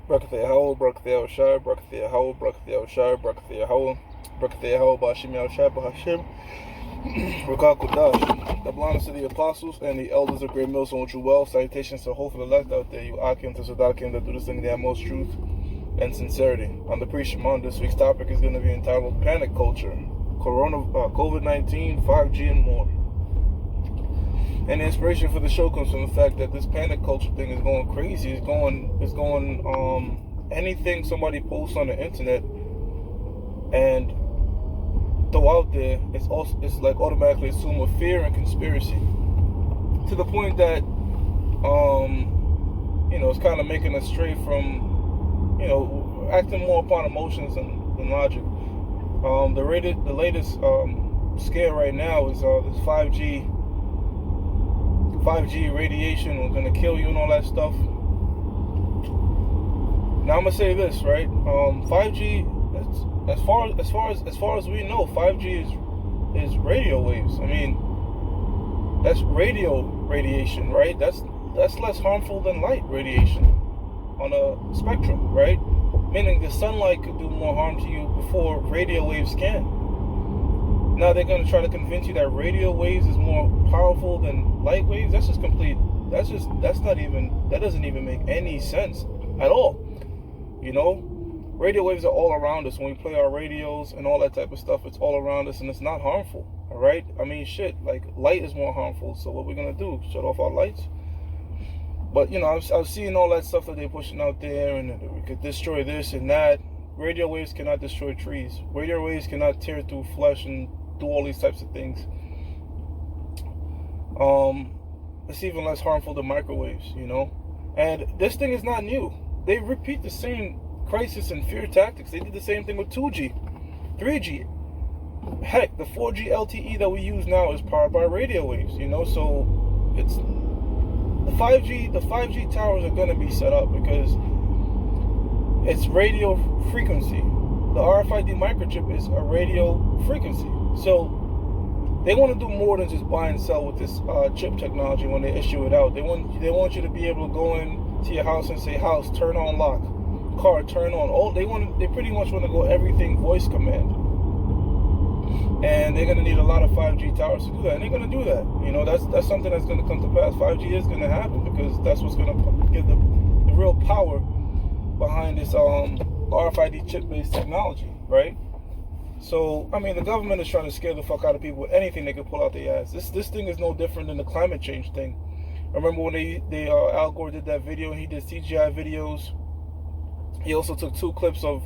Brakathe Howell, Brakathe El Shai, Brakathe Howell, Brakathe El Shai, Brakathe Howell, Brakathe Howell, Bashim El Shai, Bahashim, Rakal Kudash. Double honors to the apostles and the elders of Great Millstone, which you well. Salutations to the hopeful elect out there, you Akim to Sadakim that do this thing in the utmost truth and sincerity. On the pre-Shimon, this week's topic is going to be entitled Panic Culture, COVID-19, 5G, and more. And the inspiration for the show comes from the fact that this panic culture thing is going crazy. It's going anything somebody posts on the internet and throw out there, it's like automatically assumed with fear and conspiracy. To the point that it's kind of making us stray from, acting more upon emotions than logic. The latest scare right now is this 5G radiation was gonna kill you and all that stuff. Now I'm gonna say this, right? 5G, as far as we know, 5G is radio waves. I mean, that's radio radiation, right? That's less harmful than light radiation on a spectrum, right? Meaning the sunlight could do more harm to you before radio waves can. Now they're going to try to convince you that radio waves is more powerful than light waves. That doesn't even make any sense at all. Radio waves are all around us. When we play our radios and all that type of stuff, it's all around us and it's not harmful. All right? I mean, shit, like light is more harmful. So what we're going to do? Shut off our lights? But, I've seen all that stuff that they're pushing out there, and we could destroy this and that. Radio waves cannot destroy trees. Radio waves cannot tear through flesh and do all these types of things. It's even less harmful than microwaves, And this thing is not new. They repeat the same crisis and fear tactics. They did the same thing with 2G, 3G. Heck, the 4G LTE that we use now is powered by radio waves, So it's the 5G towers are going to be set up because it's radio frequency. The RFID microchip is a radio frequency. So they want to do more than just buy and sell with this chip technology when they issue it out. They want you to be able to go into your house and say, "House, turn on lock. Car, turn on." They pretty much want to go everything voice command. And they're going to need a lot of 5G towers to do that. And they're going to do that. That's something that's going to come to pass. 5G is going to happen because that's what's going to give the real power behind this RFID chip-based technology, right? So, I mean, the government is trying to scare the fuck out of people with anything they can pull out their ass. This thing is no different than the climate change thing. Remember when Al Gore did that video and he did CGI videos? He also took 2 clips of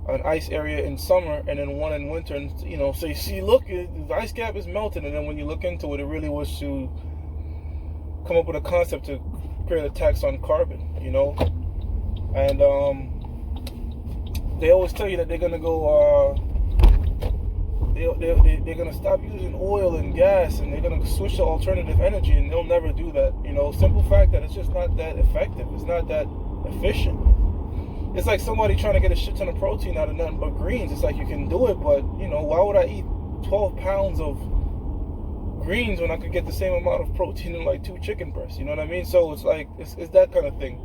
an ice area in summer and then one in winter, and say, see, look, the ice cap is melting. And then when you look into it, it really was to come up with a concept to create a tax on carbon, And they always tell you that they're gonna go, they're gonna stop using oil and gas, and they're gonna switch to alternative energy, and they'll never do that. Simple fact that it's just not that effective. It's not that efficient. It's like somebody trying to get a shit ton of protein out of nothing but greens. It's like you can do it, but why would I eat 12 pounds of greens when I could get the same amount of protein in like 2 chicken breasts? You know what I mean? So it's like it's that kind of thing.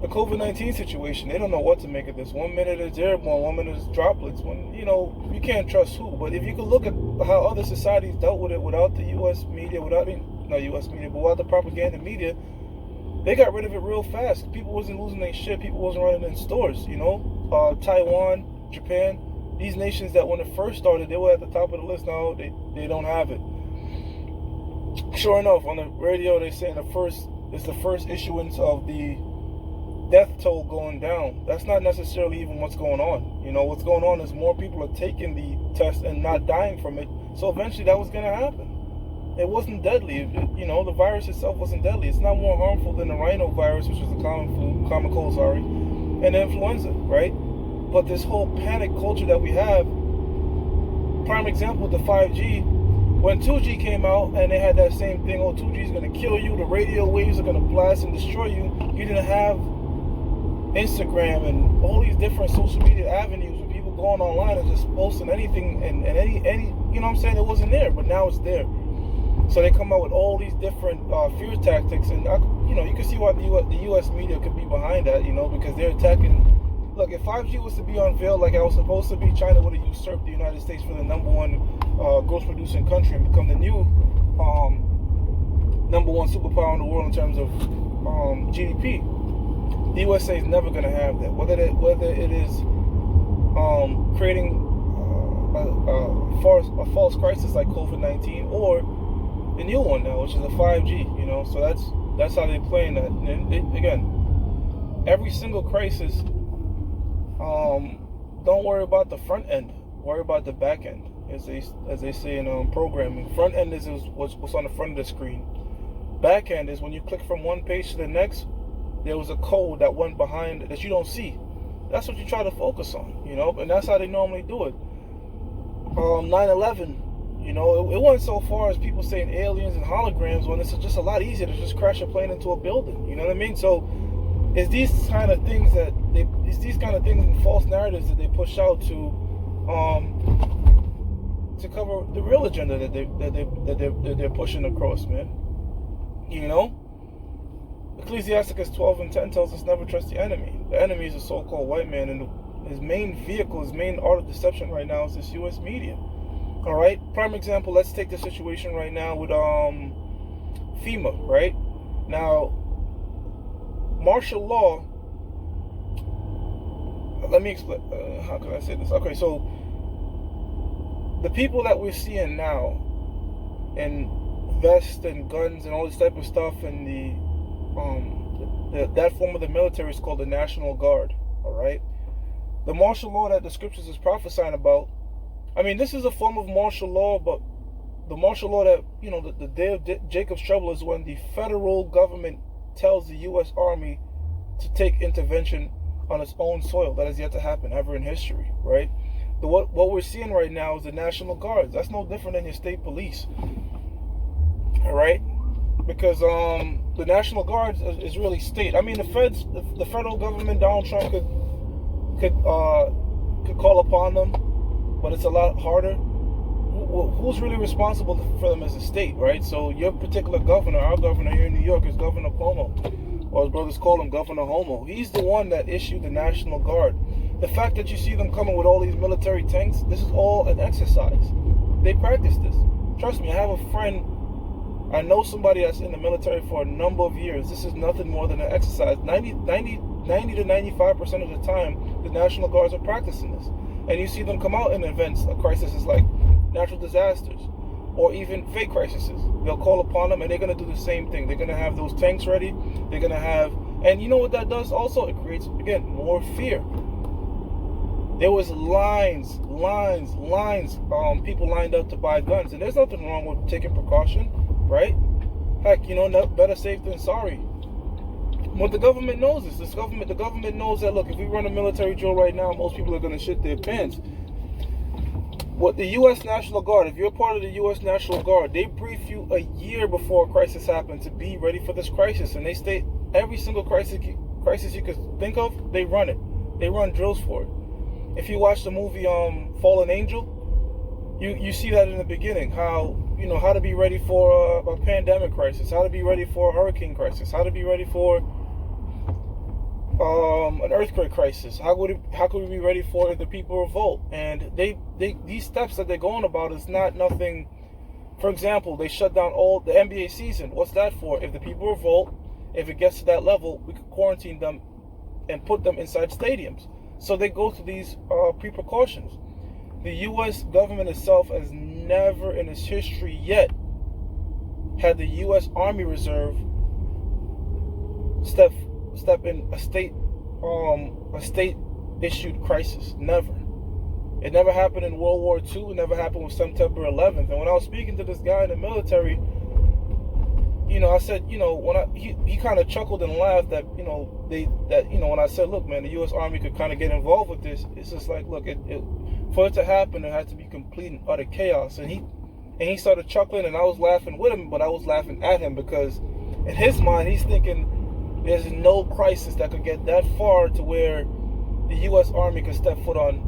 The COVID-19 situation, they don't know what to make of this. 1 minute it's airborne, 1 minute it's droplets. You can't trust who. But if you could look at how other societies dealt with it without the U.S. media, without the propaganda media, they got rid of it real fast. People wasn't losing their shit. People wasn't running in stores, Taiwan, Japan, these nations that when it first started, they were at the top of the list. Now they don't have it. Sure enough, on the radio, they're saying it's the first issuance of the death toll going down. That's not necessarily even what's going on. What's going on is more people are taking the test and not dying from it. So eventually that was going to happen. It wasn't deadly. The virus itself wasn't deadly. It's not more harmful than the rhinovirus, which is the common cold, and the influenza, right? But this whole panic culture that we have, prime example, the 5G, when 2G came out and they had that same thing, 2G is going to kill you, the radio waves are going to blast and destroy you. You didn't have Instagram and all these different social media avenues where people going online and just posting anything and any, it wasn't there, but now it's there. So they come out with all these different fear tactics, and you can see why the U.S. media could be behind that, because they're attacking. Look, if 5G was to be unveiled like it was supposed to be, China would have usurped the United States for the number one gross producing country and become the new number one superpower in the world in terms of GDP. The USA is never going to have that. Whether it is creating a false crisis like COVID-19 or the new one now, which is a 5G. So that's how they're playing that. And again, every single crisis. Don't worry about the front end. Worry about the back end, as they say in programming. Front end is what's on the front of the screen. Back end is when you click from one page to the next. There was a code that went behind that you don't see. That's what you try to focus on, and that's how they normally do it. 9/11, it went so far as people saying aliens and holograms when it's just a lot easier to just crash a plane into a building. You know what I mean? So it's these kind of things and false narratives that they push out to cover the real agenda that they're pushing across, man. Ecclesiasticus 12:10 tells us never trust the enemy. The enemy is a so-called white man, and his main vehicle, his main art of deception right now is this U.S. media. All right, prime example. Let's take the situation right now with FEMA. Right now, martial law. Let me explain. How can I say this? Okay, so the people that we're seeing now in vests and guns and all this type of stuff, and that form of the military is called the National Guard. All right, the martial law that the scriptures is prophesying about. I mean, this is a form of martial law, but the martial law that the day of Jacob's trouble is when the federal government tells the U.S. Army to take intervention on its own soil. That has yet to happen ever in history, right? What we're seeing right now is the National Guards. That's no different than your state police, all right? Because the National Guard is really state. I mean, the federal government, Donald Trump could call upon them, but it's a lot harder. Who's really responsible for them as a state, right? So your particular governor, our governor here in New York, is Governor Cuomo, or his brothers call him Governor Homo. He's the one that issued the National Guard. The fact that you see them coming with all these military tanks, this is all an exercise. They practice this. Trust me, I have a friend, I know somebody that's in the military for a number of years. This is nothing more than an exercise. 90 to 95% of the time, the National Guards are practicing this. And you see them come out in events, crises like natural disasters, or even fake crises. They'll call upon them, and they're going to do the same thing. They're going to have those tanks ready. They're going to have, and you know what that does also? It creates, again, more fear. There was lines, people lined up to buy guns, and there's nothing wrong with taking precaution, right? Heck, better safe than sorry. But the government knows this. The government knows that, look, if we run a military drill right now, most people are going to shit their pants. What the U.S. National Guard, if you're part of the U.S. National Guard, they brief you a year before a crisis happens to be ready for this crisis. And they state every single crisis you could think of, they run it. They run drills for it. If you watch the movie Fallen Angel, you see that in the beginning, how to be ready for a pandemic crisis, how to be ready for a hurricane crisis, how to be ready for an earthquake crisis. How could we be ready for if the people revolt? And these steps that they're going about is not nothing. For example, they shut down all the NBA season. What's that for? If the people revolt, if it gets to that level, we could quarantine them and put them inside stadiums. So they go through these precautions. The U.S. government itself has never in its history yet had the U.S. Army Reserve step in a state issued crisis. Never. It never happened in World War II. It never happened with September 11th. And when I was speaking to this guy in the military, I said, he kind of chuckled and laughed that, when I said, look, man, the U.S. Army could kind of get involved with this. It's just like, look, for it to happen, it had to be complete and utter chaos. And he started chuckling, and I was laughing with him, but I was laughing at him because in his mind, he's thinking there's no crisis that could get that far to where the U.S. Army could step foot on,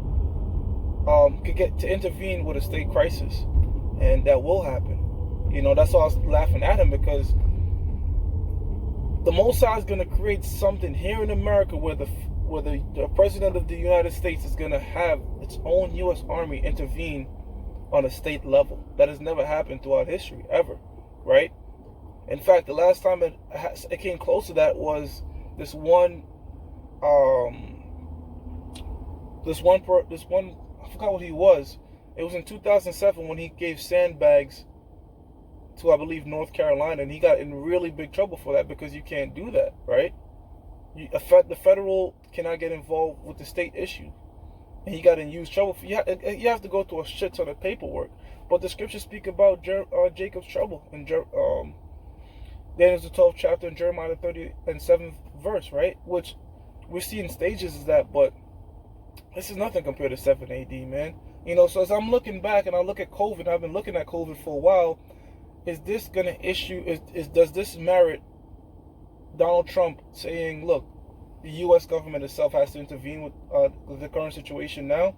could get to intervene with a state crisis, and that will happen. That's why I was laughing at him, because the Mossad is going to create something here in America where the president of the United States is going to have its own U.S. Army intervene on a state level. That has never happened throughout history, ever, right? In fact, the last time it came close to that was this one, I forgot what he was. It was in 2007 when he gave sandbags to, I believe, North Carolina, and he got in really big trouble for that, because you can't do that, right? The federal cannot get involved with the state issue, and he got in huge trouble. You have to go through a shit ton of paperwork, but the scriptures speak about Jacob's trouble in Daniel's the 12th chapter, and Jeremiah the 37th verse, right? Which we're seeing stages of that, but this is nothing compared to 7 AD, man. So as I'm looking back and I look at COVID, I've been looking at COVID for a while. Is this going to does this merit Donald Trump saying, look, the U.S. government itself has to intervene with the current situation now?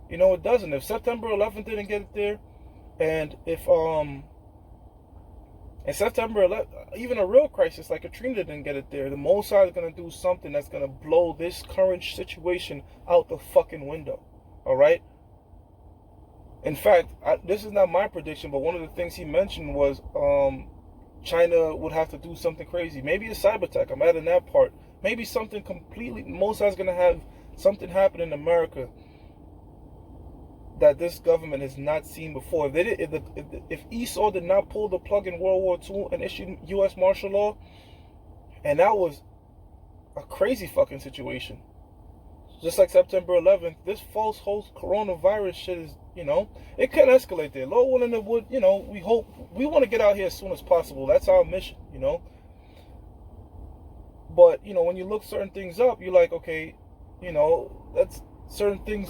It doesn't. If September 11th didn't get it there, and if in September 11th, even a real crisis like Katrina didn't get it there, the Mossad is going to do something that's going to blow this current situation out the fucking window. All right? In fact, this is not my prediction, but one of the things he mentioned was China would have to do something crazy. Maybe a cyber attack. I'm adding that part. Maybe something completely... Mossad's going to have something happen in America that this government has not seen before. If Esau did not pull the plug in World War II and issue U.S. martial law, and that was a crazy fucking situation. Just like September 11th, this false host coronavirus shit is, it can escalate there. Lord willing, it would, we want to get out here as soon as possible. That's our mission, But, when you look certain things up, you're like, okay, that's certain things,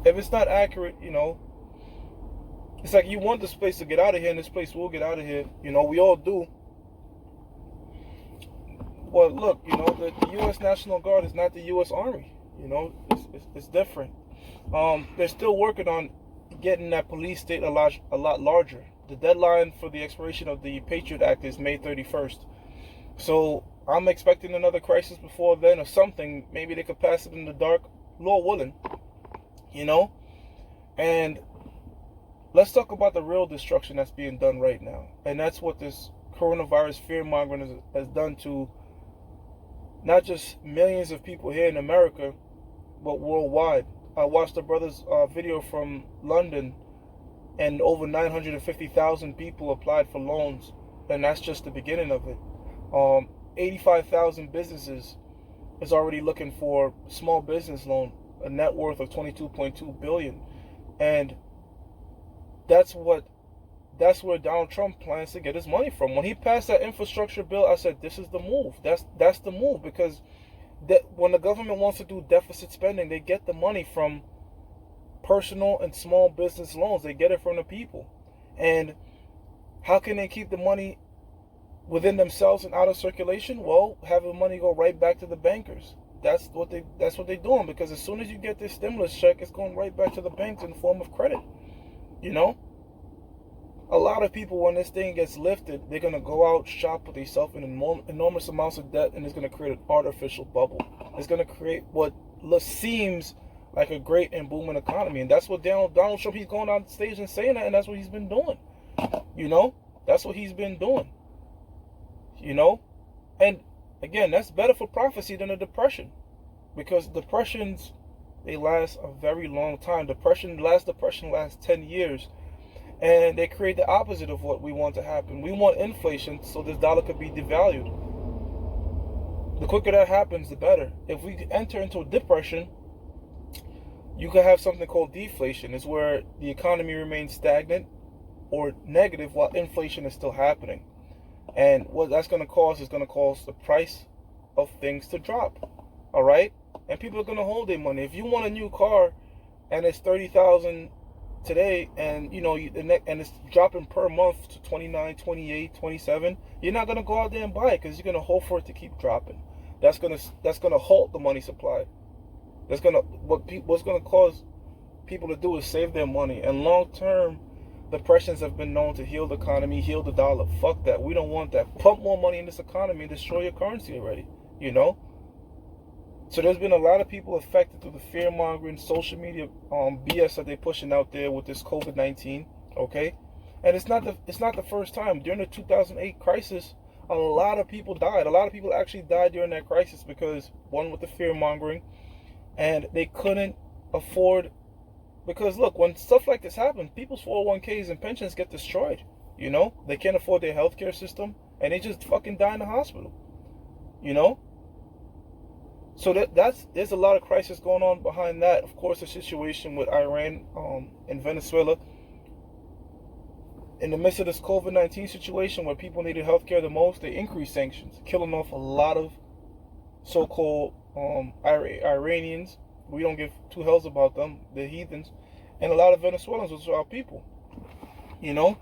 if it's not accurate, it's like you want this place to get out of here, and this place will get out of here. We all do. Well, look, the U.S. National Guard is not the U.S. Army. It's different. They're still working on getting that police state a lot larger. The deadline for the expiration of the Patriot Act is May 31st. So I'm expecting another crisis before then, or something. Maybe they could pass it in the dark, Lord willing. And let's talk about the real destruction that's being done right now. And that's what this coronavirus fear-mongering has done to not just millions of people here in America, but worldwide. I watched a brother's video from London, and over 950,000 people applied for loans, and that's just the beginning of it. 85,000 businesses is already looking for small business loan, a net worth of 22.2 billion, and that's where Donald Trump plans to get his money from. When he passed that infrastructure bill, I said, this is the move. That's the move, because when the government wants to do deficit spending, they get the money from personal and small business loans. They get it from the people. And how can they keep the money within themselves and out of circulation? Well, have the money go right back to the bankers. That's what they're doing, because as soon as you get this stimulus check, it's going right back to the banks in the form of credit. A lot of people, when this thing gets lifted, they're going to go out, shop with themselves in enormous amounts of debt, and it's going to create an artificial bubble. It's going to create what seems like a great and booming economy. And that's what Donald Trump, he's going on stage and saying that, and that's what he's been doing. That's what he's been doing. And again, that's better for prophecy than a depression, because depressions, they last a very long time. Last depression lasts 10 years. And they create the opposite of what we want to happen. We want inflation so this dollar could be devalued. The quicker that happens, the better. If we enter into a depression, you could have something called deflation. It's where the economy remains stagnant or negative while inflation is still happening. And what that's going to cause is going to cause the price of things to drop. All right? And people are going to hold their money. If you want a new car and it's $30,000 today, and and it's dropping per month to 29, 28, 27, you're not going to go out there and buy it, because you're going to hope for it to keep dropping. That's going to halt the money supply. What's going to cause people to do is save their money. And long term, depressions have been known to heal the economy, heal the dollar. Fuck that. We don't want that. Pump more money in this economy and destroy your currency already. You know? So there's been a lot of people affected through the fear-mongering social media BS that they're pushing out there with this COVID-19, okay? And it's not the first time. During the 2008 crisis, a lot of people died. A lot of people actually died during that crisis because, one, with the fear-mongering, and they couldn't afford, because look, when stuff like this happens, people's 401ks and pensions get destroyed, you know? They can't afford their healthcare system, and they just fucking die in the hospital, you know? So there's a lot of crisis going on behind that. Of course, the situation with Iran and Venezuela. In the midst of this COVID-19 situation where people needed healthcare the most, they increased sanctions, killing off a lot of so-called Iranians. We don't give two hells about them, they're heathens, and a lot of Venezuelans, which are our people. You know?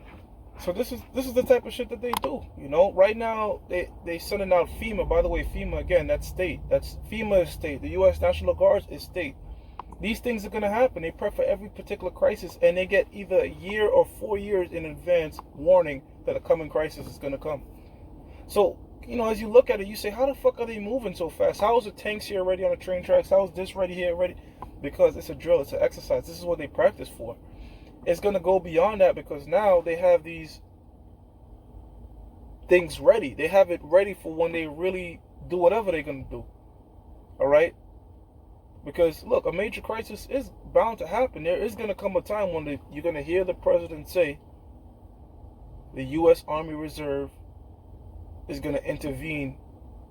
So this is the type of shit that they do, you know. Right now they sending out FEMA. By the way, FEMA, again, that's state. That's FEMA is state. The U.S. National Guard is state. These things are gonna happen. They prep for every particular crisis, and they get either a year or 4 years in advance warning that a coming crisis is gonna come. So, you know, as you look at it, you say, how the fuck are they moving so fast? How is the tanks here already on the train tracks? How is this ready here already? Because it's a drill. It's an exercise. This is what they practice for. It's going to go beyond that because now they have these things ready. They have it ready for when they really do whatever they're going to do. All right? Because, look, a major crisis is bound to happen. There is going to come a time when you're going to hear the president say the U.S. Army Reserve is going to intervene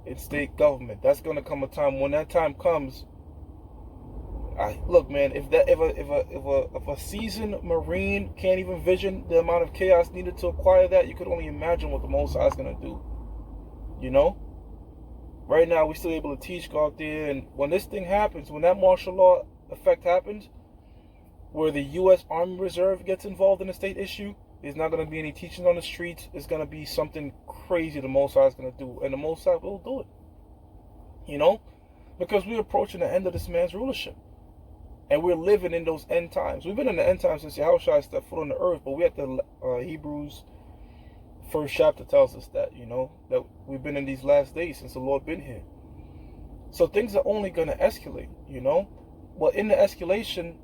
in state government. That's going to come a time. When that time comes, look, man, if a seasoned Marine can't even vision the amount of chaos needed to acquire that, you could only imagine what the Most High is gonna do. You know? Right now, we're still able to teach, go out there, and when this thing happens, when that martial law effect happens, where the U.S. Army Reserve gets involved in a state issue, there's not gonna be any teaching on the streets. It's gonna be something crazy the Most High is gonna do, and the Most High will do it. You know? Because we're approaching the end of this man's rulership. And we're living in those end times. We've been in the end times since Yahushua stepped foot on the earth, but we at the Hebrews first chapter tells us that, you know, that we've been in these last days since the Lord been here. So things are only going to escalate, you know. But in the escalation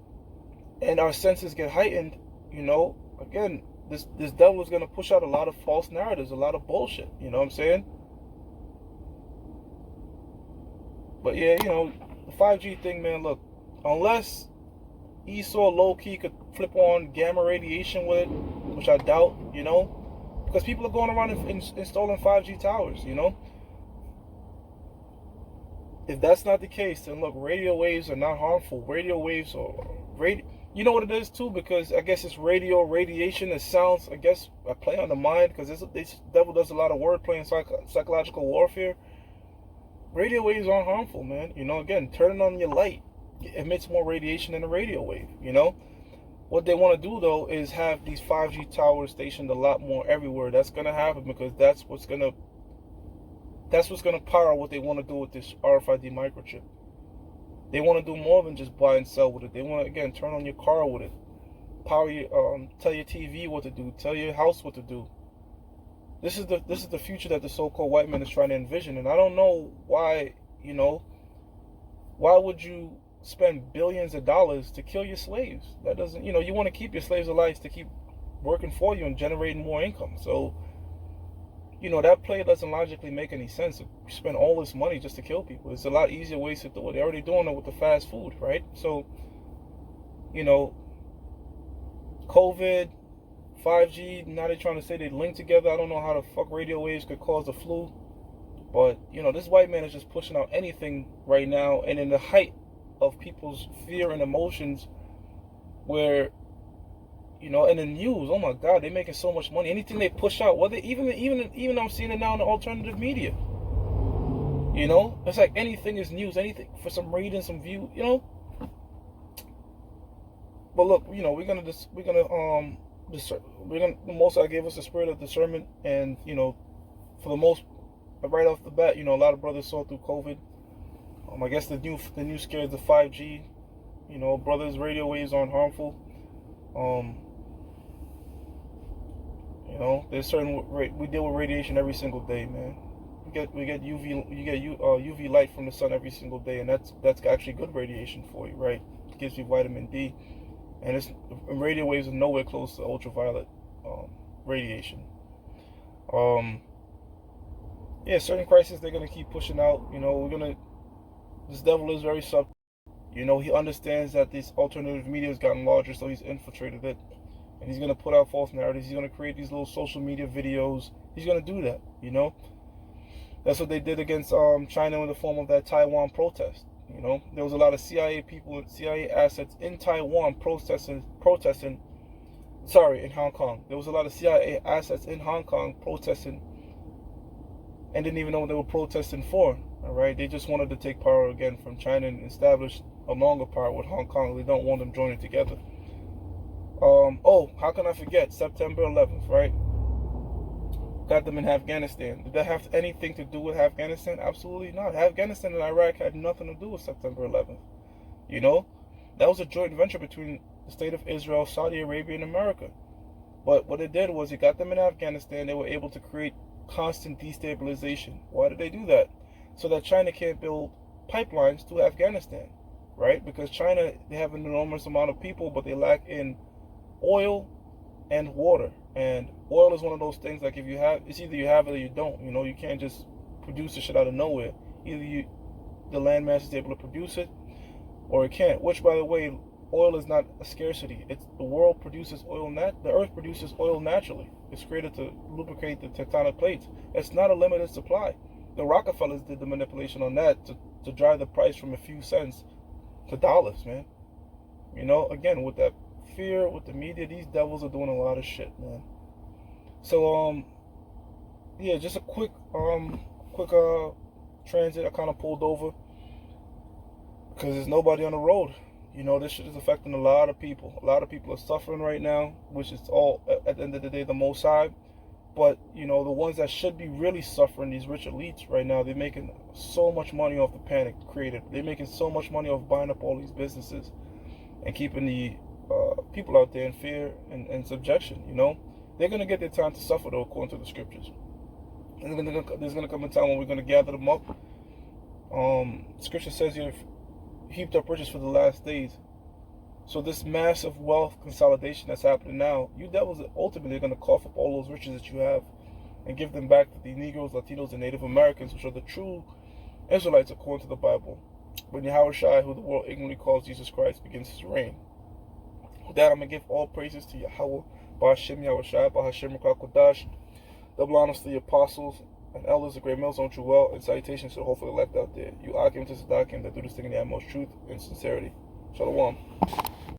and our senses get heightened, you know, again, this devil is going to push out a lot of false narratives, a lot of bullshit, you know what I'm saying? But yeah, you know, the 5G thing, man, look, unless Esau low-key could flip on gamma radiation with it, which I doubt, you know, because people are going around and installing 5G towers, you know. If that's not the case, then look, radio waves are not harmful. Radio waves are you know what it is too, because I guess it's radio radiation. It sounds, I guess, a play on the mind, because this devil does a lot of wordplay and psychological warfare. Radio waves aren't harmful, man. You know, again, turning on your light emits more radiation than a radio wave, you know. What they want to do though is have these 5G towers stationed a lot more everywhere. That's going to happen because that's what's going to power what they want to do with this RFID microchip. They want to do more than just buy and sell with it. They want to, again, turn on your car with it, power your tell your TV what to do, tell your house what to do. This is the future that the so-called white man is trying to envision, and I don't know why, you know, why would you spend billions of dollars to kill your slaves? That doesn't, you know, you want to keep your slaves alive to keep working for you and generating more income. So, you know, that play doesn't logically make any sense. You spend all this money just to kill people. There's a lot easier ways to do it. They're already doing it with the fast food, right? So, you know, COVID, 5G, now they're trying to say they link together. I don't know how the fuck radio waves could cause the flu. But, you know, this white man is just pushing out anything right now. And in the height of people's fear and emotions, where, you know, in the news, oh my God, they're making so much money. Anything they push out, whether even I'm seeing it now in the alternative media. You know, it's like anything is news, anything for some reading, some view, you know. But look, you know, the Most High gave us a spirit of discernment, and you know, for the most, right off the bat, you know, a lot of brothers saw through COVID. I guess the new scare is the 5G. You know, brothers, radio waves aren't harmful. You know, there's certain we deal with radiation every single day, man. We get UV light from the sun every single day, and that's actually good radiation for you, right? It gives you vitamin D, and radio waves are nowhere close to ultraviolet radiation. Yeah, certain crises they're gonna keep pushing out. You know, this devil is very subtle. You know, he understands that this alternative media has gotten larger, so he's infiltrated it. And he's going to put out false narratives. He's going to create these little social media videos. He's going to do that, you know. That's what they did against China in the form of that Taiwan protest. You know, there was a lot of CIA people, CIA assets in Taiwan protesting. Sorry, in Hong Kong. There was a lot of CIA assets in Hong Kong protesting and didn't even know what they were protesting for. All right, they just wanted to take power again from China and establish a longer power with Hong Kong. They don't want them joining together. Oh, how can I forget September 11th, right? Got them in Afghanistan. Did that have anything to do with Afghanistan? Absolutely not. Afghanistan and Iraq had nothing to do with September 11th. You know, that was a joint venture between the state of Israel, Saudi Arabia, and America. But what it did was it got them in Afghanistan. They were able to create constant destabilization. Why did they do that? So that China can't build pipelines to Afghanistan, right? Because China, they have an enormous amount of people, but they lack in oil and water. And oil is one of those things, like, it's either you have it or you don't. You know, you can't just produce the shit out of nowhere. Either the landmass is able to produce it, or it can't. Which, by the way, oil is not a scarcity. The world produces oil. The earth produces oil naturally. It's created to lubricate the tectonic plates. It's not a limited supply. The Rockefellers did the manipulation on that to drive the price from a few cents to dollars, man. You know, again, with that fear, with the media, these devils are doing a lot of shit, man. So, yeah, just a quick transit. I kind of pulled over because there's nobody on the road. You know, this shit is affecting a lot of people. A lot of people are suffering right now, which is all, at the end of the day, the Most High. But, you know, the ones that should be really suffering, these rich elites right now, they're making so much money off the panic created. They're making so much money off buying up all these businesses and keeping the people out there in fear and subjection, you know. They're going to get their time to suffer, though, according to the scriptures. And there's going to come a time when we're going to gather them up. Scripture says you've heaped up riches for the last days. So this massive wealth consolidation that's happening now, you devils ultimately are going to cough up all those riches that you have and give them back to the Negroes, Latinos, and Native Americans, which are the true Israelites according to the Bible, when Yahweh Shai, who the world ignorantly calls Jesus Christ, begins his reign. With that, I'm going to give all praises to Yahweh, Ba'ashem Yahweh Shai, Ba'ashem Rakal Kodash. Double honors to the apostles and elders, the great mills on true well, and salutations to the hopeful elect out there. You Akim to Sadakim that do this thing in the utmost truth and sincerity. Shalom.